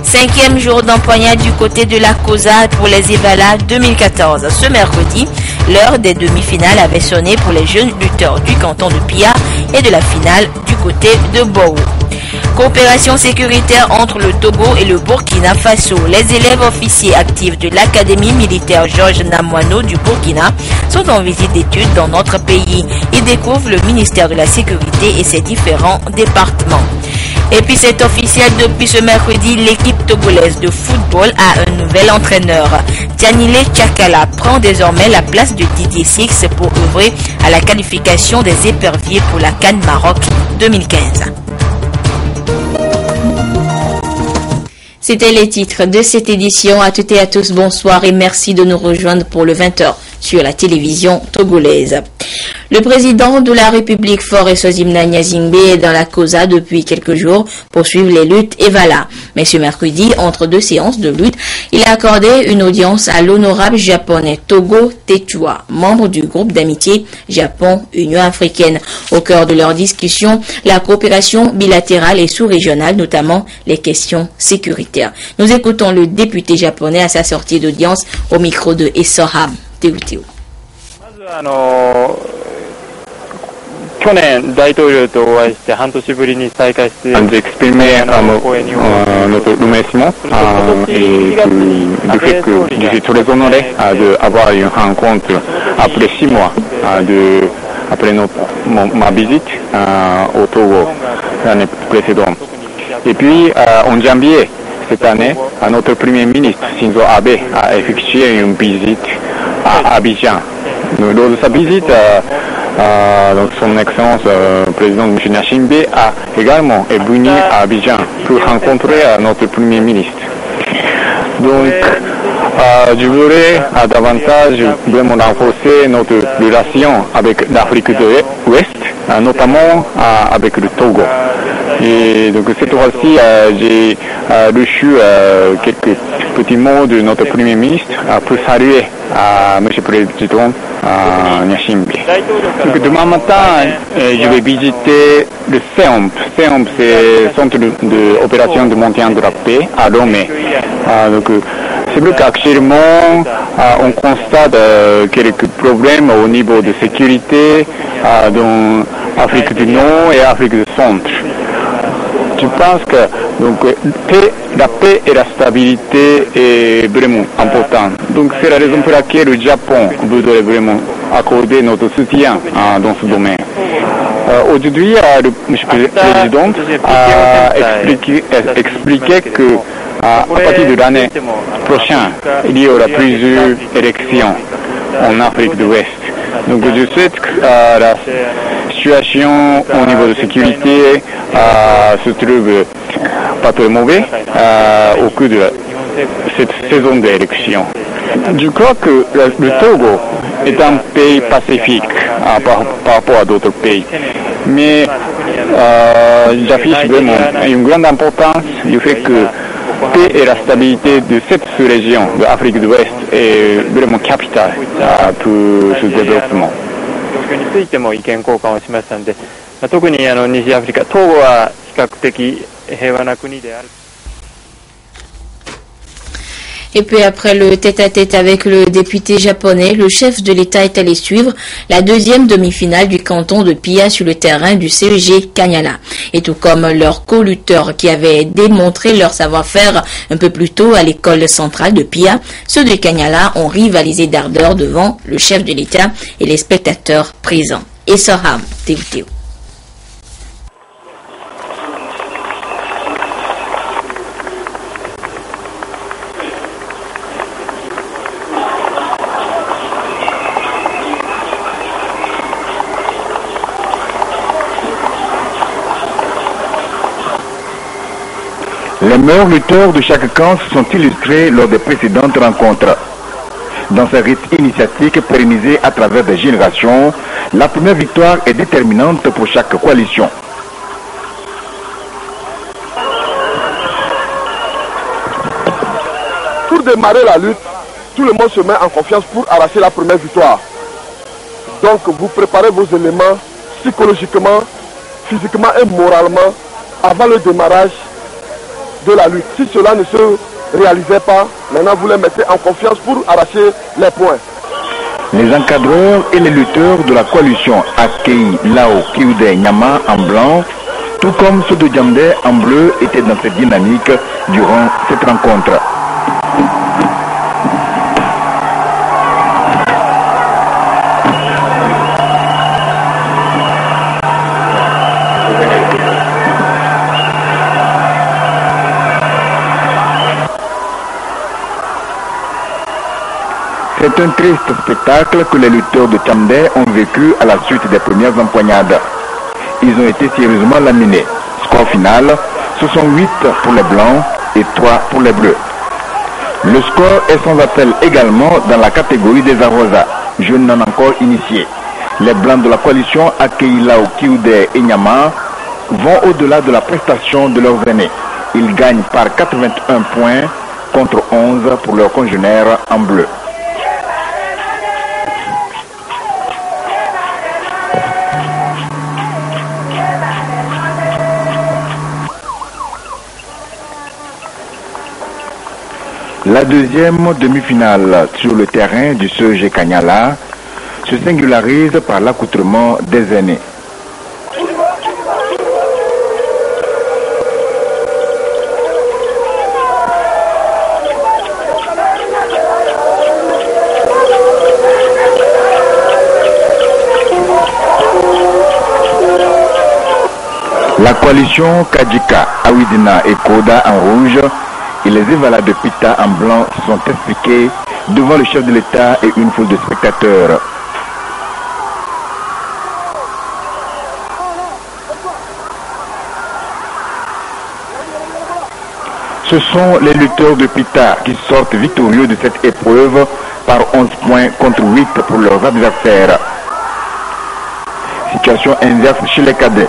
5e jour d'empoignade du côté de la COSA pour les Evala 2014. Ce mercredi, l'heure des demi-finales avait sonné pour les jeunes lutteurs du canton de Pia et de la finale du côté de Bowo. Coopération sécuritaire entre le Togo et le Burkina Faso. Les élèves officiers actifs de l'Académie militaire Georges Namoiano du Burkina sont en visite d'études dans notre pays. Ils découvrent le ministère de la Sécurité et ses différents départements. Et puis c'est officiel, depuis ce mercredi, l'équipe togolaise de football a un nouvel entraîneur. Tianile Tchakala prend désormais la place de Didier Six pour œuvrer à la qualification des éperviers pour la CAN Maroc 2015. C'était les titres de cette édition. À toutes et à tous, bonsoir et merci de nous rejoindre pour le 20h sur la télévision togolaise. Le président de la République, Faure Sozimna Nyazingbe, est dans la COSA depuis quelques jours pour suivre les luttes Evala. Mais ce mercredi, entre deux séances de lutte, il a accordé une audience à l'honorable japonais Togo Techua, membre du groupe d'amitié Japon-Union africaine. Au cœur de leur discussion, la coopération bilatérale et sous-régionale, notamment les questions sécuritaires. Nous écoutons le député japonais à sa sortie d'audience au micro de Esoham Teuteu. 去年大統領とお会いして半年ぶりに再会して exprimer notre remerciement et du fait que je suis très honoré d'avoir une rencontre après 6 mois après ma visite au Togo l'année précédente. Et puis en janvier cette année, notre Premier ministre Shinzo Abe a effectué une visite à Abidjan. Lors de sa visite, donc son Excellence président M. Nyashimbe a également venu à Abidjan pour rencontrer notre Premier ministre. Donc, je voudrais davantage vraiment renforcer notre relation avec l'Afrique de l'Ouest, notamment avec le Togo. Et donc cette fois-ci, j'ai reçu quelques petits mots de notre Premier ministre pour saluer M. le Président Nyashimbe. Donc demain matin, je vais visiter le CEOMP. CEOMP, c'est le Centre d'opération de maintien de la paix à Lomé. Donc c'est vrai qu'actuellement, on constate quelques problèmes au niveau de sécurité dans l'Afrique du Nord et l'Afrique du Centre. Je pense que donc, la paix et la stabilité est vraiment importante. Donc c'est la raison pour laquelle le Japon voudrait vraiment accorder notre soutien dans ce domaine. Aujourd'hui, le président a expliqué que à partir de l'année prochaine, il y aura plusieurs élections en Afrique de l'Ouest. Donc je souhaite que la situation au niveau de sécurité se trouve pas très mauvais au cours de cette saison d'élection. Je crois que le Togo est un pays pacifique par rapport à d'autres pays. Mais j'affiche vraiment une grande importance du fait que la paix et la stabilité de cette sous-région de l'Afrique de l'Ouest est vraiment capitale pour ce développement. についても意見交換をしましたので、特に西アフリカ、トーゴは比較的平和な国である。 Et puis après le tête-à-tête avec le député japonais, le chef de l'État est allé suivre la deuxième demi-finale du canton de Pia sur le terrain du CEG Kanyala. Et tout comme leurs co-lutteurs qui avaient démontré leur savoir-faire un peu plus tôt à l'école centrale de Pia, ceux de Kanyala ont rivalisé d'ardeur devant le chef de l'État et les spectateurs présents. Et Soham Teuteu. Les meilleurs lutteurs de chaque camp se sont illustrés lors des précédentes rencontres. Dans ce rythme initiatique pérennisé à travers des générations, la première victoire est déterminante pour chaque coalition. Pour démarrer la lutte, tout le monde se met en confiance pour arracher la première victoire. Donc vous préparez vos éléments psychologiquement, physiquement et moralement avant le démarrage de la lutte. Si cela ne se réalisait pas, maintenant vous les mettez en confiance pour arracher les points. Les encadreurs et les lutteurs de la coalition Akei Lao Kiude Nyama en blanc, tout comme ceux de Djamdé en bleu, étaient dans cette dynamique durant cette rencontre. C'est un triste spectacle que les lutteurs de Djamdé ont vécu à la suite des premières empoignades. Ils ont été sérieusement laminés. Score final, ce sont 8 pour les blancs et 3 pour les bleus. Le score est sans appel également dans la catégorie des Arrosa, jeunes non encore initiés. Les blancs de la coalition Akei Lao Kiude et Nyama vont au-delà de la prestation de leurs aînés. Ils gagnent par 81 points contre 11 pour leurs congénères en bleu. La deuxième demi-finale sur le terrain du CEG Kanyala se singularise par l'accoutrement des aînés. La coalition Kajika, Awidina et Koda en rouge et les Evala de Pita en blanc se sont expliqués devant le chef de l'État et une foule de spectateurs. Ce sont les lutteurs de Pita qui sortent victorieux de cette épreuve par 11 points contre 8 pour leurs adversaires. Situation inverse chez les cadets.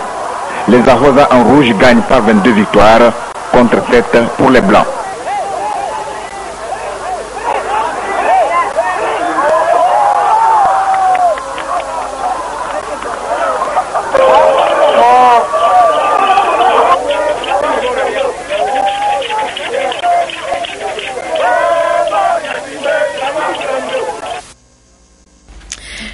Les Arrosa en rouge gagnent par 22 victoires contre 7 pour les blancs.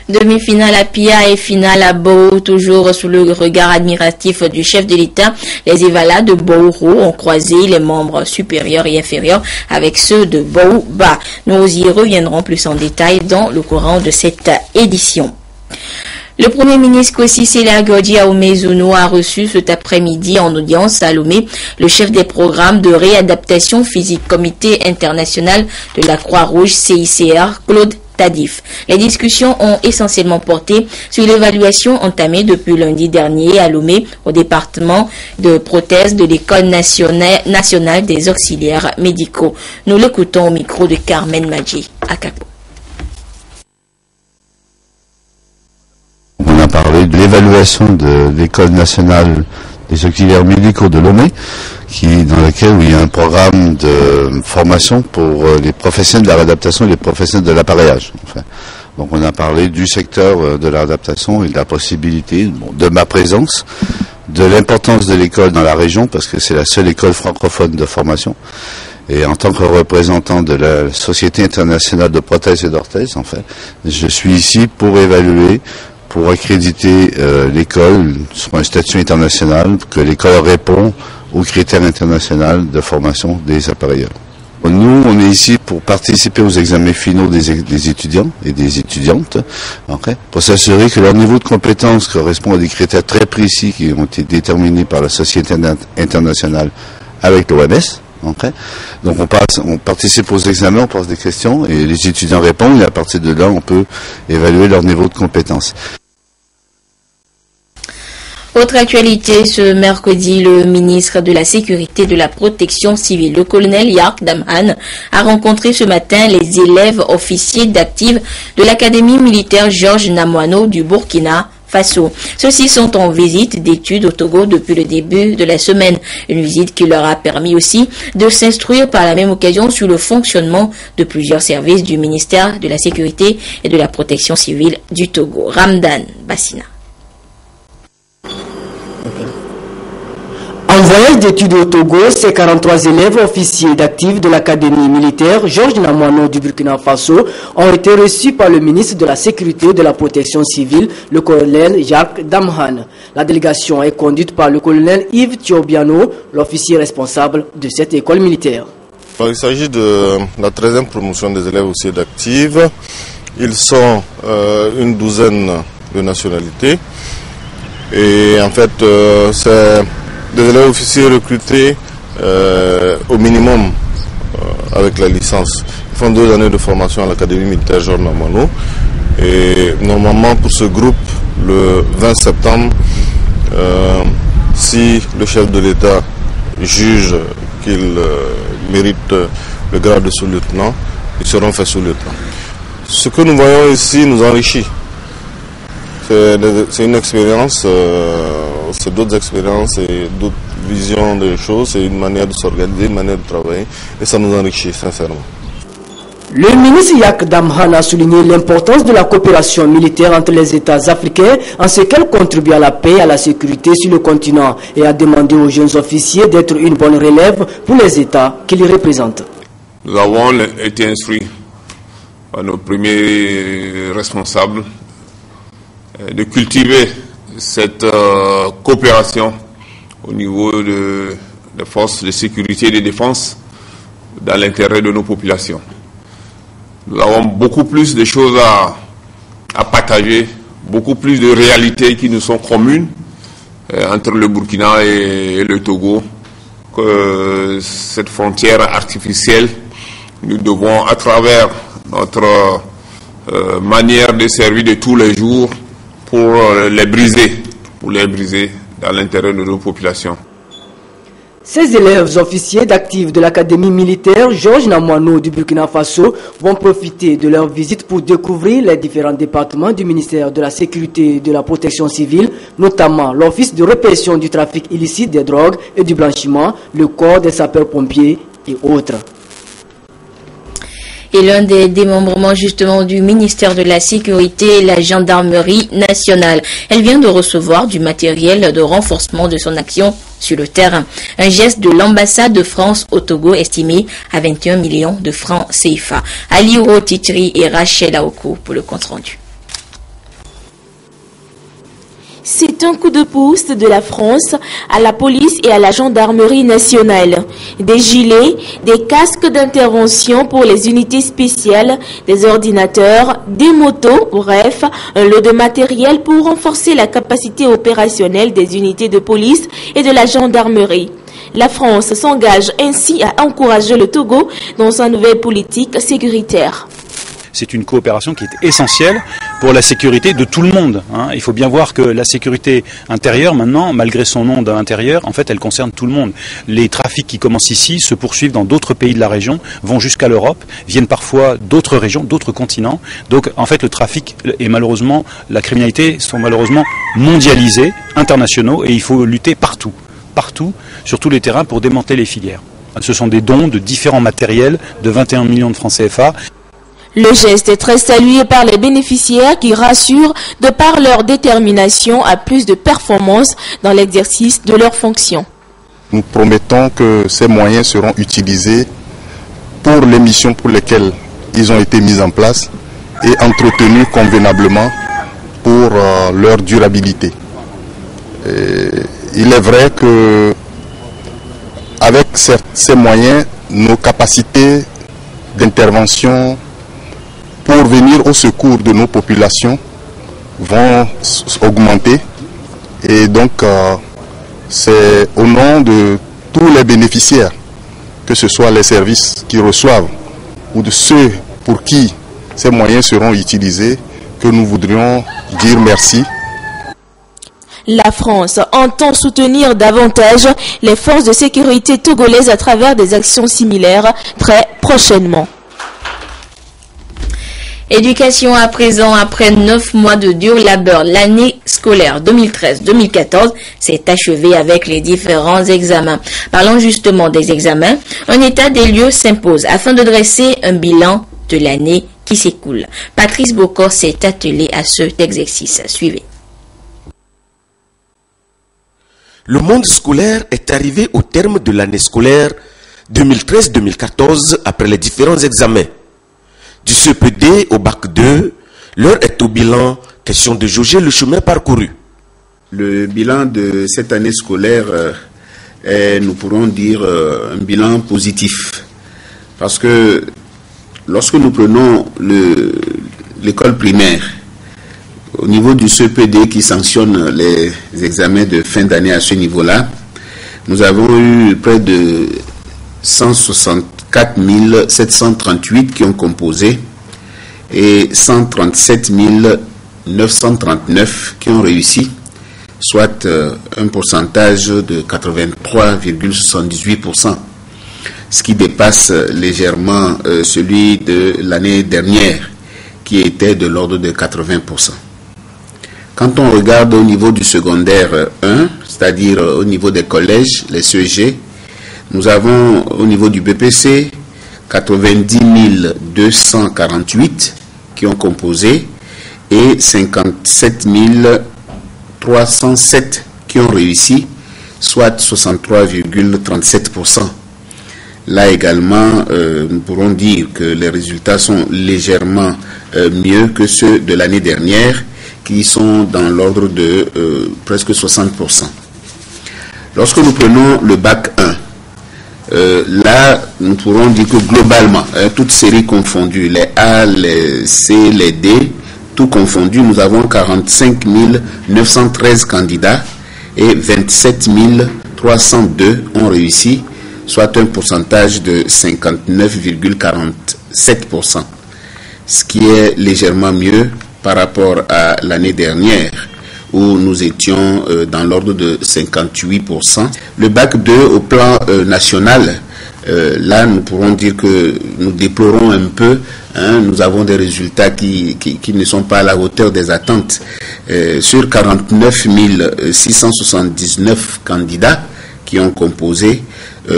Demi-finale à Pia et finale à Bou, toujours sous le regard admiratif du chef de l'État. Les Evala de Bouro ont croisé les membres supérieurs et inférieurs avec ceux de Bou-Ba. Nous y reviendrons plus en détail dans le courant de cette édition. Le Premier ministre Kwesi Selagodji Aomezuno a reçu cet après-midi en audience à Lomé le chef des programmes de réadaptation physique Comité international de la Croix-Rouge CICR, Claude Tadif. Les discussions ont essentiellement porté sur l'évaluation entamée depuis lundi dernier à Lomé au département de prothèse de l'École nationale des auxiliaires médicaux. Nous l'écoutons au micro de Carmen Madji à Kakpo. On a parlé de l'évaluation de l'École nationale des auxiliaires médicaux de Lomé, dans laquelle il y a un programme de formation pour les professionnels de la réadaptation et les professionnels de l'appareillage. Enfin, donc on a parlé du secteur de la réadaptation et de la possibilité, de ma présence, de l'importance de l'école dans la région, parce que c'est la seule école francophone de formation. Et en tant que représentant de la Société internationale de prothèses et d'orthèses, en fait, je suis ici pour évaluer, pour accréditer l'école sur un statut international, que l'école répond aux critères internationaux de formation des appareilleurs. Nous, on est ici pour participer aux examens finaux des étudiants et des étudiantes, okay, pour s'assurer que leur niveau de compétence correspond à des critères très précis qui ont été déterminés par la Société internationale avec l'OMS. Okay. Donc on participe aux examens, on pose des questions et les étudiants répondent et à partir de là, on peut évaluer leur niveau de compétence. Autre actualité, ce mercredi, le ministre de la Sécurité et de la Protection civile, le colonel Yark Damhan, a rencontré ce matin les élèves officiers d'active de l'Académie militaire Georges Namoano du Burkina Faso. Ceux-ci sont en visite d'études au Togo depuis le début de la semaine. Une visite qui leur a permis aussi de s'instruire par la même occasion sur le fonctionnement de plusieurs services du ministère de la Sécurité et de la Protection civile du Togo. En En voyage d'études au Togo, ces 43 élèves officiers d'actifs de l'Académie militaire Georges Namoano du Burkina Faso ont été reçus par le ministre de la Sécurité et de la Protection civile, le colonel Jacques Damhan. La délégation est conduite par le colonel Yves Thiobiano, l'officier responsable de cette école militaire. Il s'agit de la 13e promotion des élèves officiers d'actifs. Ils sont une douzaine de nationalités. Et en fait, c'est des élèves officiers recrutés au minimum avec la licence. Ils font 2 années de formation à l'Académie militaire Georges Namoano. Et normalement, pour ce groupe, le 20 septembre, si le chef de l'État juge qu'il mérite le grade de sous-lieutenant, ils seront faits sous-lieutenant. Ce que nous voyons ici nous enrichit. C'est une expérience, c'est d'autres expériences et d'autres visions des choses, c'est une manière de s'organiser, une manière de travailler, et ça nous enrichit sincèrement. Le ministre Jacques Damhan a souligné l'importance de la coopération militaire entre les États africains en ce qu'elle contribue à la paix et à la sécurité sur le continent et a demandé aux jeunes officiers d'être une bonne relève pour les États qui les représentent. Nous avons été instruits par nos premiers responsables de cultiver cette coopération au niveau des forces de sécurité et de défense dans l'intérêt de nos populations. Nous avons beaucoup plus de choses à partager, beaucoup plus de réalités qui nous sont communes entre le Burkina et le Togo, que cette frontière artificielle, nous devons, à travers notre manière de servir de tous les jours, pour les briser dans l'intérêt de nos populations. Ces élèves officiers d'actifs de l'Académie militaire Georges Namoano du Burkina Faso vont profiter de leur visite pour découvrir les différents départements du ministère de la Sécurité et de la Protection civile, notamment l'Office de répression du trafic illicite des drogues et du blanchiment, le corps des sapeurs-pompiers et autres. Et l'un des démembrements justement du ministère de la Sécurité, la Gendarmerie nationale. Elle vient de recevoir du matériel de renforcement de son action sur le terrain. Un geste de l'ambassade de France au Togo estimé à 21 millions de francs CFA. Aliou Titri et Rachel Aoko pour le compte rendu. C'est un coup de pouce de la France à la police et à la gendarmerie nationale. Des gilets, des casques d'intervention pour les unités spéciales, des ordinateurs, des motos, bref, un lot de matériel pour renforcer la capacité opérationnelle des unités de police et de la gendarmerie. La France s'engage ainsi à encourager le Togo dans sa nouvelle politique sécuritaire. C'est une coopération qui est essentielle pour la sécurité de tout le monde. Il faut bien voir que la sécurité intérieure, maintenant, malgré son nom d'intérieur, en fait, elle concerne tout le monde. Les trafics qui commencent ici se poursuivent dans d'autres pays de la région, vont jusqu'à l'Europe, viennent parfois d'autres régions, d'autres continents. Donc, en fait, le trafic et malheureusement, la criminalité sont malheureusement mondialisés, internationaux, et il faut lutter partout, sur tous les terrains pour démanteler les filières. Ce sont des dons de différents matériels de 21 millions de francs CFA. Le geste est très salué par les bénéficiaires qui rassurent de par leur détermination à plus de performance dans l'exercice de leurs fonctions. Nous promettons que ces moyens seront utilisés pour les missions pour lesquelles ils ont été mis en place et entretenus convenablement pour leur durabilité. Il est vrai que avec ces moyens, nos capacités d'intervention pour venir au secours de nos populations vont augmenter. Et donc, c'est au nom de tous les bénéficiaires, que ce soit les services qui reçoivent ou de ceux pour qui ces moyens seront utilisés, que nous voudrions dire merci. La France entend soutenir davantage les forces de sécurité togolaises à travers des actions similaires très prochainement. Éducation à présent, après 9 mois de dur labeur, l'année scolaire 2013-2014 s'est achevée avec les différents examens. Parlons justement des examens, un état des lieux s'impose afin de dresser un bilan de l'année qui s'écoule. Patrice Bocor s'est attelé à cet exercice. Suivez. Le monde scolaire est arrivé au terme de l'année scolaire 2013-2014 après les différents examens. Du CPD au bac 2, l'heure est au bilan, question de jauger le chemin parcouru. Le bilan de cette année scolaire est, nous pourrons dire, un bilan positif. Parce que lorsque nous prenons l'école primaire, au niveau du CPD qui sanctionne les examens de fin d'année à ce niveau-là, nous avons eu près de 164 738 qui ont composé et 137 939 qui ont réussi, soit un pourcentage de 83,78%, ce qui dépasse légèrement celui de l'année dernière, qui était de l'ordre de 80%. Quand on regarde au niveau du secondaire 1, c'est-à-dire au niveau des collèges, les CEG, nous avons au niveau du BPC 90 248 qui ont composé et 57 307 qui ont réussi, soit 63,37%. Là également, nous pourrons dire que les résultats sont légèrement mieux que ceux de l'année dernière, qui sont dans l'ordre de presque 60%. Lorsque nous prenons le bac 1, là, nous pourrons dire que globalement, toutes séries confondues, les A, les C, les D, tout confondu, nous avons 45 913 candidats et 27 302 ont réussi, soit un pourcentage de 59,47%, ce qui est légèrement mieux par rapport à l'année dernière où nous étions dans l'ordre de 58%. Le bac 2 au plan national, là nous pourrons dire que nous déplorons un peu, nous avons des résultats qui ne sont pas à la hauteur des attentes. Sur 49 679 candidats qui ont composé,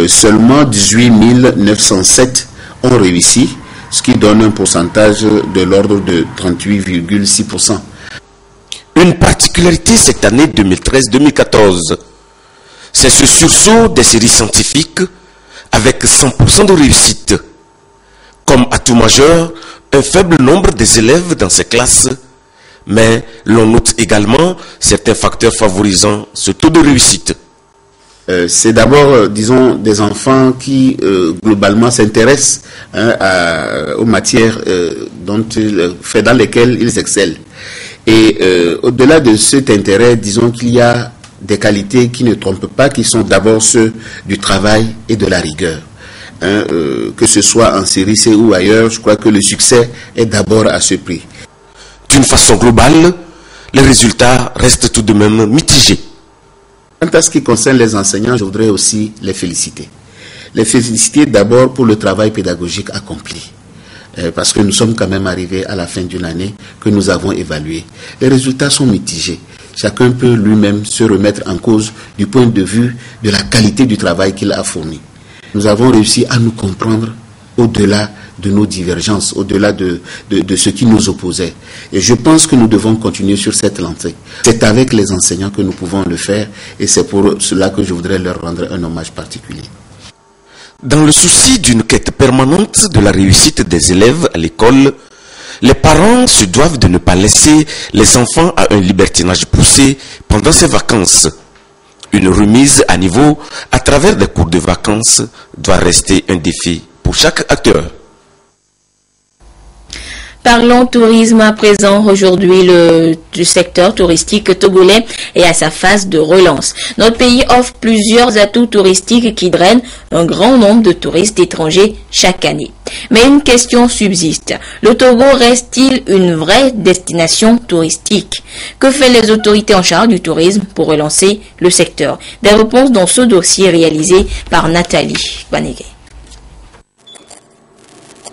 seulement 18 907 ont réussi, ce qui donne un pourcentage de l'ordre de 38,6%. Une particularité cette année 2013-2014, c'est ce sursaut des séries scientifiques avec 100% de réussite. Comme atout majeur, un faible nombre des élèves dans ces classes, mais l'on note également certains facteurs favorisant ce taux de réussite. C'est d'abord, disons, des enfants qui globalement s'intéressent aux matières dans lesquelles ils excellent. Et au-delà de cet intérêt, disons qu'il y a des qualités qui ne trompent pas, qui sont d'abord ceux du travail et de la rigueur. Que ce soit en série C ou ailleurs, je crois que le succès est d'abord à ce prix. D'une façon globale, les résultats restent tout de même mitigés. Quant à ce qui concerne les enseignants, je voudrais aussi les féliciter. Les féliciter d'abord pour le travail pédagogique accompli. Parce que nous sommes quand même arrivés à la fin d'une année que nous avons évaluée. Les résultats sont mitigés. Chacun peut lui-même se remettre en cause du point de vue de la qualité du travail qu'il a fourni. Nous avons réussi à nous comprendre au-delà de nos divergences, au-delà de ce qui nous opposait. Et je pense que nous devons continuer sur cette lancée. C'est avec les enseignants que nous pouvons le faire et c'est pour cela que je voudrais leur rendre un hommage particulier. Dans le souci d'une quête permanente de la réussite des élèves à l'école, les parents se doivent de ne pas laisser les enfants à un libertinage poussé pendant ces vacances. Une remise à niveau à travers des cours de vacances doit rester un défi pour chaque acteur. Parlons tourisme à présent. Aujourd'hui, le secteur touristique togolais est à sa phase de relance. Notre pays offre plusieurs atouts touristiques qui drainent un grand nombre de touristes étrangers chaque année. Mais une question subsiste. Le Togo reste-t-il une vraie destination touristique? Que font les autorités en charge du tourisme pour relancer le secteur? Des réponses dans ce dossier réalisé par Nathalie Banegay.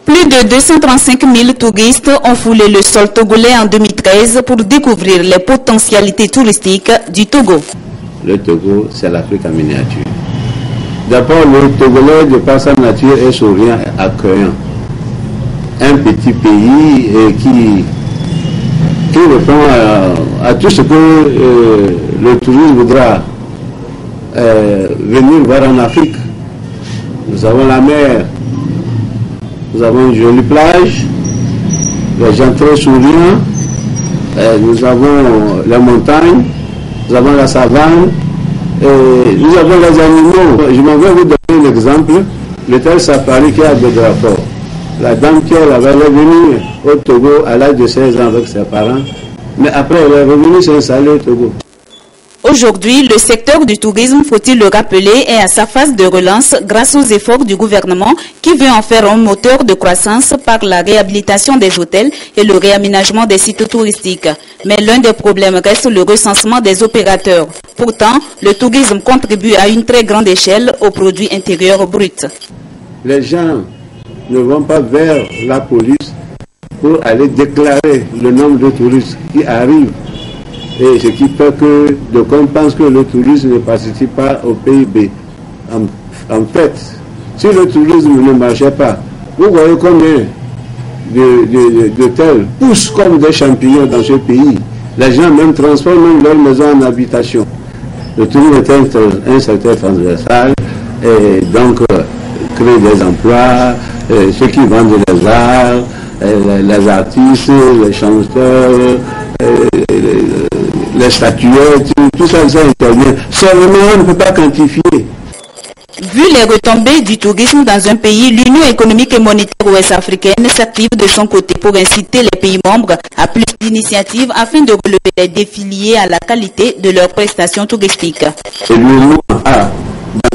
Plus de 235 000 touristes ont foulé le sol togolais en 2013 pour découvrir les potentialités touristiques du Togo. Le Togo, c'est l'Afrique en miniature. D'abord, le Togolais, de par sa nature, est souriant et accueillant. Un petit pays qui répond à tout ce que le tourisme voudra. venir voir en Afrique. Nous avons la mer, nous avons une jolie plage, les gens très souriants, nous avons les montagnes, nous avons la savane, nous avons les animaux. Je m'en vais vous donner un exemple. Le tel safari qui a des rapports. La dame qui elle est venue au Togo à l'âge de 16 ans avec ses parents, mais après elle est revenue s'installer au Togo. Aujourd'hui, le secteur du tourisme, faut-il le rappeler, est à sa phase de relance grâce aux efforts du gouvernement qui veut en faire un moteur de croissance par la réhabilitation des hôtels et le réaménagement des sites touristiques. Mais l'un des problèmes reste le recensement des opérateurs. Pourtant, le tourisme contribue à une très grande échelle au produit intérieur brut. Les gens ne vont pas vers la police pour aller déclarer le nombre de touristes qui arrivent. Et ce qui fait que d'aucuns pensent que le tourisme ne participe pas au PIB. En fait, si le tourisme ne marchait pas, vous voyez combien d'hôtels poussent comme des champignons dans ce pays. Les gens même transforment leur maison en habitation. Le tourisme est un secteur transversal et donc crée des emplois, ceux qui vendent les arts, les artistes, les chanteurs, les statuettes, tout ça intervient. Seulement, on ne peut pas quantifier. Vu les retombées du tourisme dans un pays, l'Union économique et monétaire ouest-africaine s'active de son côté pour inciter les pays membres à plus d'initiatives afin de relever les défis liés à la qualité de leurs prestations touristiques. Et l'Union a,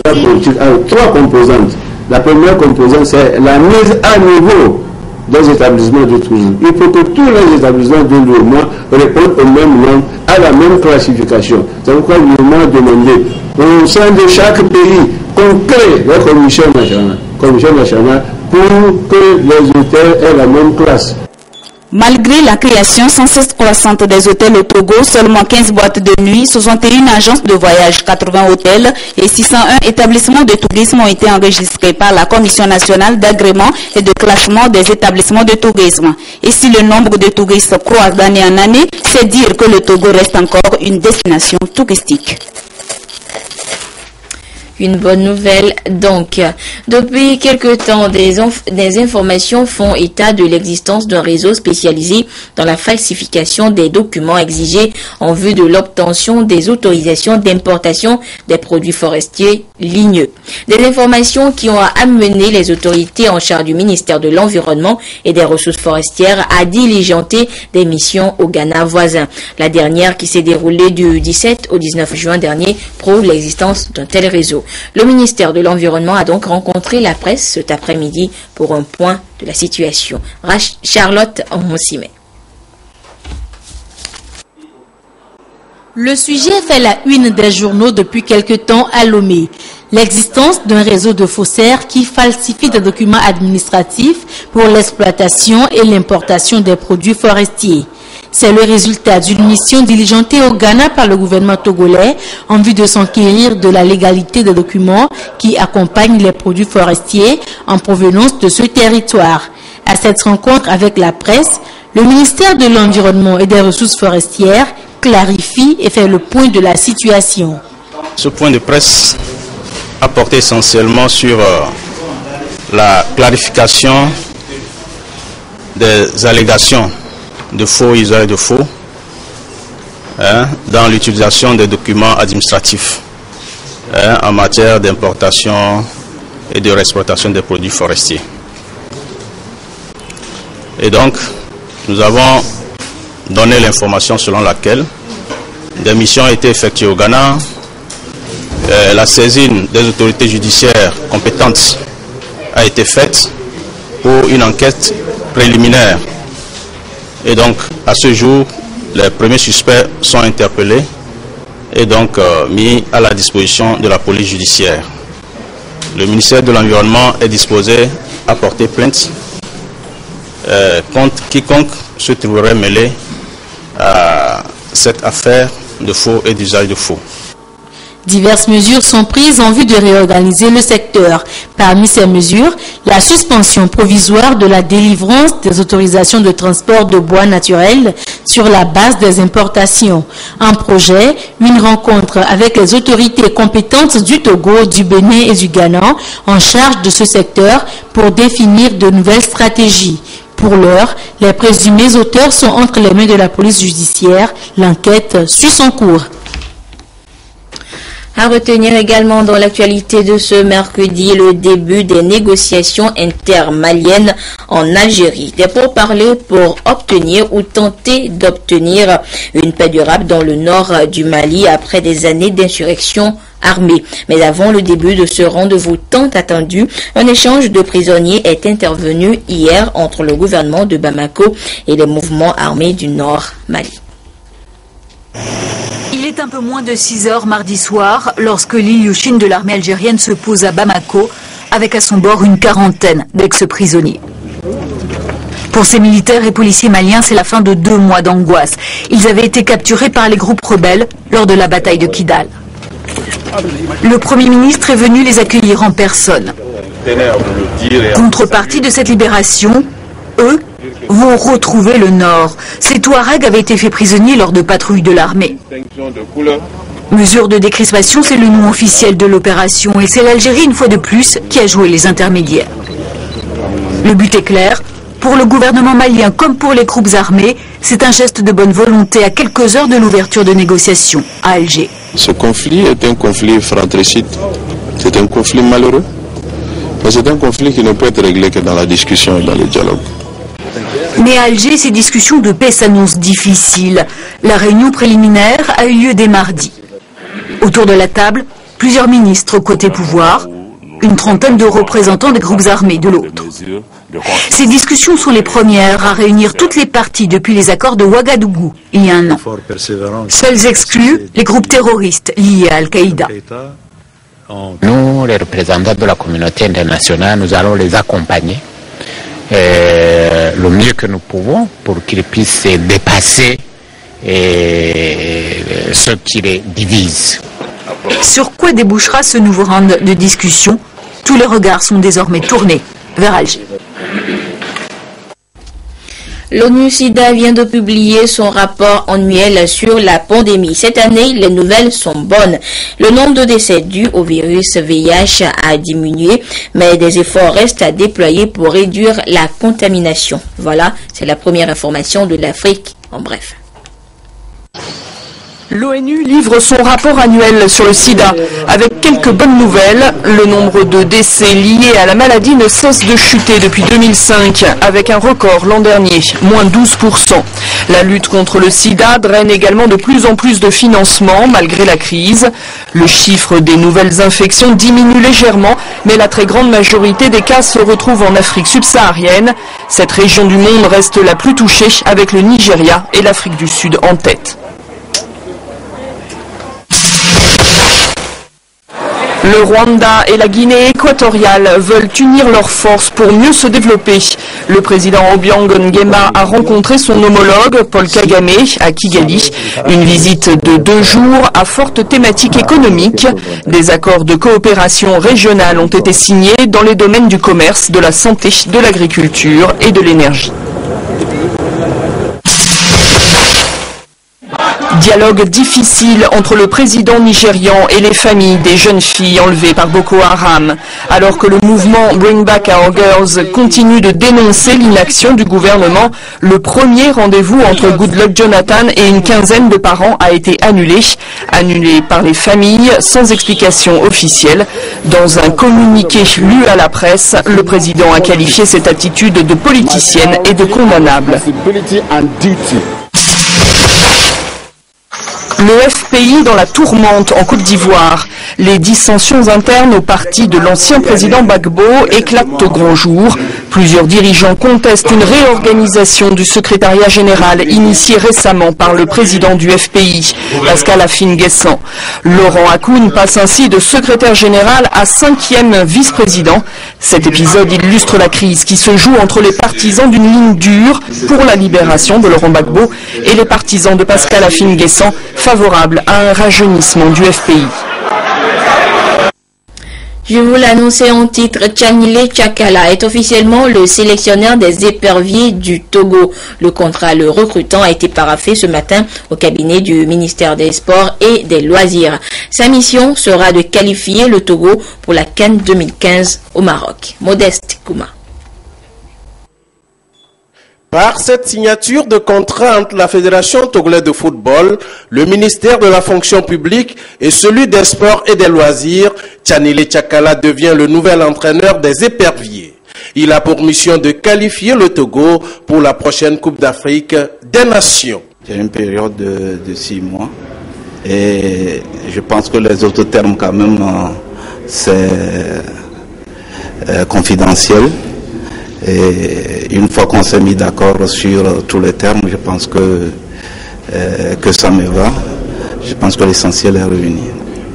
dans la politique, a 3 composantes. La première composante, c'est la mise à niveau des établissements de tourisme. Il faut que tous les établissements de l'UEMOA répondent au même nom, à la même classification. C'est pourquoi l'UEMOA a demandé au sein de chaque pays qu'on crée la commission nationale pour que les hôtels aient la même classe. Malgré la création sans cesse croissante des hôtels au Togo, seulement 15 boîtes de nuit, 61 agences de voyage, 80 hôtels et 601 établissements de tourisme ont été enregistrés par la Commission nationale d'agrément et de classement des établissements de tourisme. Et si le nombre de touristes croît d'année en année, c'est dire que le Togo reste encore une destination touristique. Une bonne nouvelle donc. Depuis quelque temps, des informations font état de l'existence d'un réseau spécialisé dans la falsification des documents exigés en vue de l'obtention des autorisations d'importation des produits forestiers ligneux. Des informations qui ont amené les autorités en charge du ministère de l'Environnement et des Ressources forestières à diligenter des missions au Ghana voisin. La dernière, qui s'est déroulée du 17 au 19 juin dernier, prouve l'existence d'un tel réseau. Le ministère de l'Environnement a donc rencontré la presse cet après-midi pour un point de la situation. Charlotte Moussime. Le sujet fait la une des journaux depuis quelque temps à Lomé. L'existence d'un réseau de faussaires qui falsifie des documents administratifs pour l'exploitation et l'importation des produits forestiers. C'est le résultat d'une mission diligentée au Ghana par le gouvernement togolais en vue de s'enquérir de la légalité des documents qui accompagnent les produits forestiers en provenance de ce territoire. À cette rencontre avec la presse, le ministère de l'Environnement et des Ressources forestières clarifie et fait le point de la situation. Ce point de presse a porté essentiellement sur la clarification des allégations de faux et usage de faux dans l'utilisation des documents administratifs en matière d'importation et de réexploitation des produits forestiers. Et donc, nous avons donné l'information selon laquelle des missions ont été effectuées au Ghana, la saisine des autorités judiciaires compétentes a été faite pour une enquête préliminaire. Et donc, à ce jour, les premiers suspects sont interpellés et donc mis à la disposition de la police judiciaire. Le ministère de l'Environnement est disposé à porter plainte contre quiconque se trouverait mêlé à cette affaire de faux et d'usage de faux. Diverses mesures sont prises en vue de réorganiser le secteur. Parmi ces mesures, la suspension provisoire de la délivrance des autorisations de transport de bois naturel sur la base des importations. Un projet, une rencontre avec les autorités compétentes du Togo, du Bénin et du Ghana en charge de ce secteur pour définir de nouvelles stratégies. Pour l'heure, les présumés auteurs sont entre les mains de la police judiciaire. L'enquête suit son cours. À retenir également dans l'actualité de ce mercredi le début des négociations intermaliennes en Algérie. Des pourparlers pour obtenir ou tenter d'obtenir une paix durable dans le nord du Mali après des années d'insurrection armée. Mais avant le début de ce rendez-vous tant attendu, un échange de prisonniers est intervenu hier entre le gouvernement de Bamako et les mouvements armés du nord Mali. Il est un peu moins de 6 heures mardi soir lorsque l'Ilyushin de l'armée algérienne se pose à Bamako avec à son bord une quarantaine d'ex-prisonniers. Pour ces militaires et policiers maliens, c'est la fin de 2 mois d'angoisse. Ils avaient été capturés par les groupes rebelles lors de la bataille de Kidal. Le Premier ministre est venu les accueillir en personne. Contrepartie de cette libération, eux vont retrouver le Nord. Ces Touaregs avaient été faits prisonniers lors de patrouilles de l'armée. Mesure de décrispation, c'est le nom officiel de l'opération et c'est l'Algérie une fois de plus qui a joué les intermédiaires. Le but est clair, pour le gouvernement malien comme pour les groupes armés, c'est un geste de bonne volonté à quelques heures de l'ouverture de négociations à Alger. Ce conflit est un conflit fratricide, c'est un conflit malheureux, mais c'est un conflit qui ne peut être réglé que dans la discussion et dans le dialogue. Mais à Alger, ces discussions de paix s'annoncent difficiles. La réunion préliminaire a eu lieu dès mardi. Autour de la table, plusieurs ministres côté pouvoir, une trentaine de représentants des groupes armés de l'autre. Ces discussions sont les premières à réunir toutes les parties depuis les accords de Ouagadougou il y a un an. Seuls exclus, les groupes terroristes liés à Al-Qaïda. Nous, les représentants de la communauté internationale, nous allons les accompagner le mieux que nous pouvons pour qu'ils puissent dépasser ce qui les divise. Sur quoi débouchera ce nouveau round de discussion? Tous les regards sont désormais tournés vers Alger. L'ONU-SIDA vient de publier son rapport annuel sur la pandémie. Cette année, les nouvelles sont bonnes. Le nombre de décès dus au virus VIH a diminué, mais des efforts restent à déployer pour réduire la contamination. Voilà, c'est la première information de l'Afrique en bref. L'ONU livre son rapport annuel sur le sida. Avec quelques bonnes nouvelles, le nombre de décès liés à la maladie ne cesse de chuter depuis 2005, avec un record l'an dernier, moins 12%. La lutte contre le sida draine également de plus en plus de financement malgré la crise. Le chiffre des nouvelles infections diminue légèrement, mais la très grande majorité des cas se retrouvent en Afrique subsaharienne. Cette région du monde reste la plus touchée, avec le Nigeria et l'Afrique du Sud en tête. Le Rwanda et la Guinée équatoriale veulent unir leurs forces pour mieux se développer. Le président Obiang Nguema a rencontré son homologue Paul Kagame à Kigali. Une visite de 2 jours à forte thématique économique. Des accords de coopération régionale ont été signés dans les domaines du commerce, de la santé, de l'agriculture et de l'énergie. Dialogue difficile entre le président nigérian et les familles des jeunes filles enlevées par Boko Haram. Alors que le mouvement Bring Back Our Girls continue de dénoncer l'inaction du gouvernement, le premier rendez-vous entre Goodluck Jonathan et une quinzaine de parents a été annulé. Annulé par les familles sans explication officielle. Dans un communiqué lu à la presse, le président a qualifié cette attitude de politicienne et de condamnable. Le FPI dans la tourmente en Côte d'Ivoire. Les dissensions internes au parti de l'ancien président Gbagbo éclatent au grand jour. Plusieurs dirigeants contestent une réorganisation du secrétariat général initiée récemment par le président du FPI, Pascal Afin-Guessan. Laurent Hakoun passe ainsi de secrétaire général à 5e vice-président. Cet épisode illustre la crise qui se joue entre les partisans d'une ligne dure pour la libération de Laurent Gbagbo et les partisans de Pascal Afin-Guessan favorables à un rajeunissement du FPI. Je vous l'annonçais en titre, Tchanilé Tchakala est officiellement le sélectionneur des éperviers du Togo. Le contrat le recrutant a été paraphé ce matin au cabinet du ministère des Sports et des Loisirs. Sa mission sera de qualifier le Togo pour la CAN 2015 au Maroc. Modeste Kouma. Par cette signature de contrat entre la Fédération togolaise de football, le ministère de la fonction publique et celui des sports et des loisirs, Tchanilé Tchakala devient le nouvel entraîneur des éperviers. Il a pour mission de qualifier le Togo pour la prochaine Coupe d'Afrique des Nations. C'est une période de 6 mois et je pense que les autres termes quand même, c'est confidentiel. Et une fois qu'on s'est mis d'accord sur tous les termes, je pense que ça me va. Je pense que l'essentiel est revenu.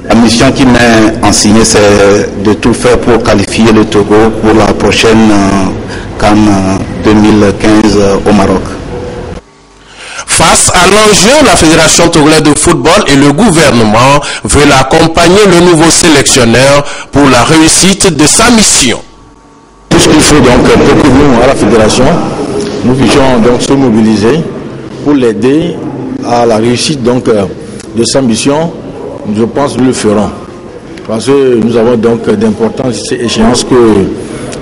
La mission qui m'est enseignée, c'est de tout faire pour qualifier le Togo pour la prochaine CAN 2015 au Maroc. Face à l'enjeu, la Fédération togolaise de football et le gouvernement veulent accompagner le nouveau sélectionneur pour la réussite de sa mission. Tout ce qu'il faut donc pour que nous, à la Fédération, nous puissions donc se mobiliser pour l'aider à la réussite donc de sa mission, je pense que nous le ferons. Parce que nous avons donc d'importantes échéances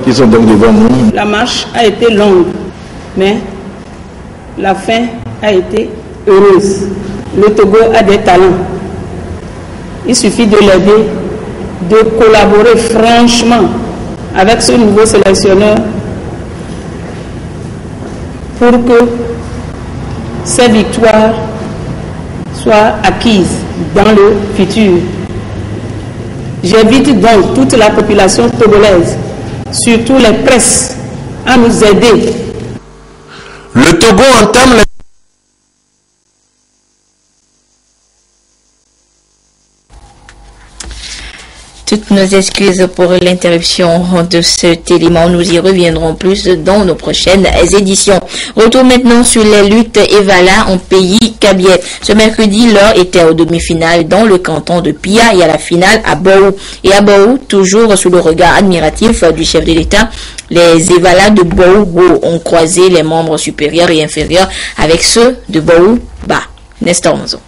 qui sont donc devant nous. La marche a été longue, mais la fin a été heureuse. Le Togo a des talents. Il suffit de l'aider, de collaborer franchement avec ce nouveau sélectionneur pour que ces victoires soient acquises dans le futur. J'invite donc toute la population togolaise, surtout les presses, à nous aider. Le Togo entame les... Toutes nos excuses pour l'interruption de cet élément. Nous y reviendrons plus dans nos prochaines éditions. Retour maintenant sur les luttes Evala en pays Kabylie. Ce mercredi, l'heure était aux demi-finales dans le canton de Pia et à la finale à Bou. Et à Bou, toujours sous le regard admiratif du chef de l'État, les Evala de Bou ont croisé les membres supérieurs et inférieurs avec ceux de Bou Bas. Nestor Monzo.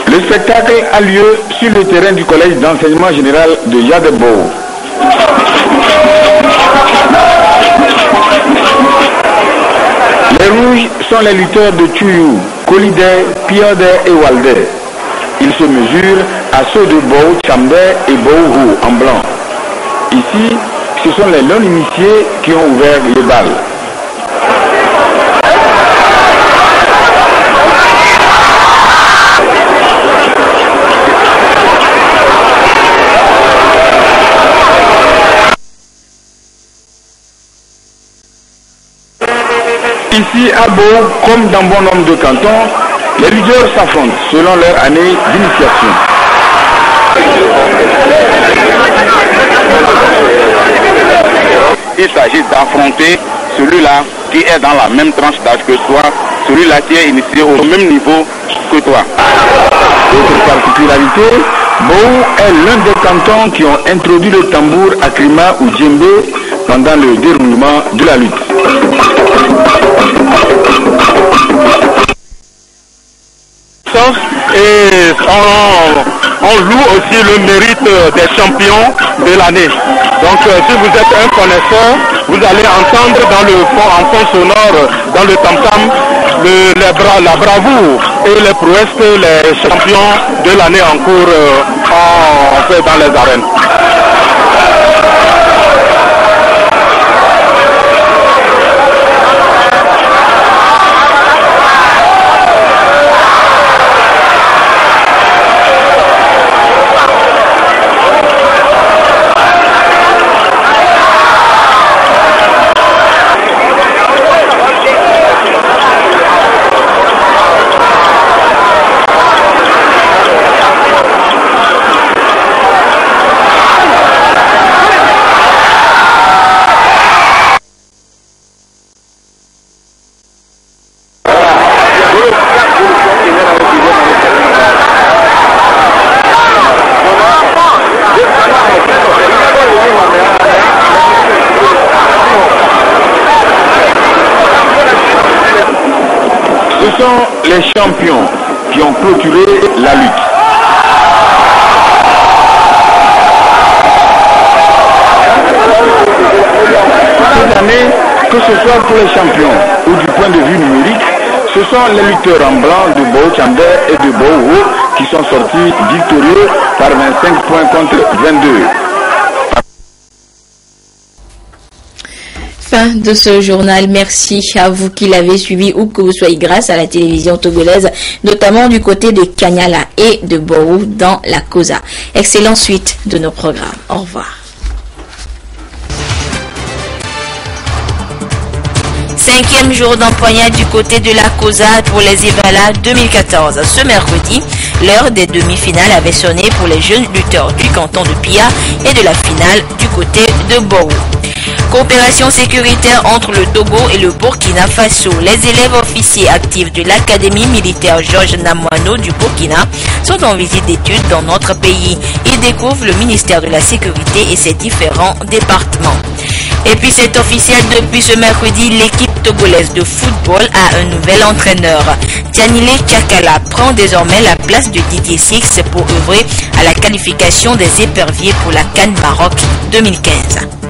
Le spectacle a lieu sur le terrain du collège d'enseignement général de Yadebo. Les rouges sont les lutteurs de Tchouyou, Kolidé, Piodé et Waldé. Ils se mesurent à ceux de Bou, Tchamdé et Bouhou en blanc. Ici, ce sont les non-initiés qui ont ouvert les balles. Ici, à Bou, comme dans bon nombre de cantons, les lutteurs s'affrontent selon leur année d'initiation. Il s'agit d'affronter celui-là qui est dans la même tranche d'âge que toi, celui-là qui est initié au même niveau que toi. Autre particularité, Bou est l'un des cantons qui ont introduit le tambour à Krima ou djembé pendant le déroulement de la lutte. Et on loue aussi le mérite des champions de l'année. Donc si vous êtes un connaisseur, vous allez entendre dans le fond, en fond sonore, dans le tam-tam, la bravoure et les prouesses que les champions de l'année en cours ont fait dans les arènes. sont les champions qui ont clôturé la lutte. Cette année, que ce soit pour les champions ou du point de vue numérique, ce sont les lutteurs en blanc de Bow Chamber et de Bow Wu qui sont sortis victorieux par 25 points contre 22. Fin de ce journal. Merci à vous qui l'avez suivi ou que vous soyez grâce à la télévision togolaise, notamment du côté de Kanyala et de Bow dans la Koza. Excellente suite de nos programmes. Au revoir. 5e jour d'empoignade du côté de la Koza pour les Evala 2014. Ce mercredi, l'heure des demi-finales avait sonné pour les jeunes lutteurs du canton de Pia et de la finale du côté de Bow. Coopération sécuritaire entre le Togo et le Burkina Faso. Les élèves officiers actifs de l'Académie militaire Georges Namoano du Burkina sont en visite d'études dans notre pays. Ils découvrent le ministère de la Sécurité et ses différents départements. Et puis c'est officiel, depuis ce mercredi, l'équipe togolaise de football a un nouvel entraîneur. Tianile Tchakala prend désormais la place de Didier Six pour œuvrer à la qualification des éperviers pour la CAN Maroc 2015.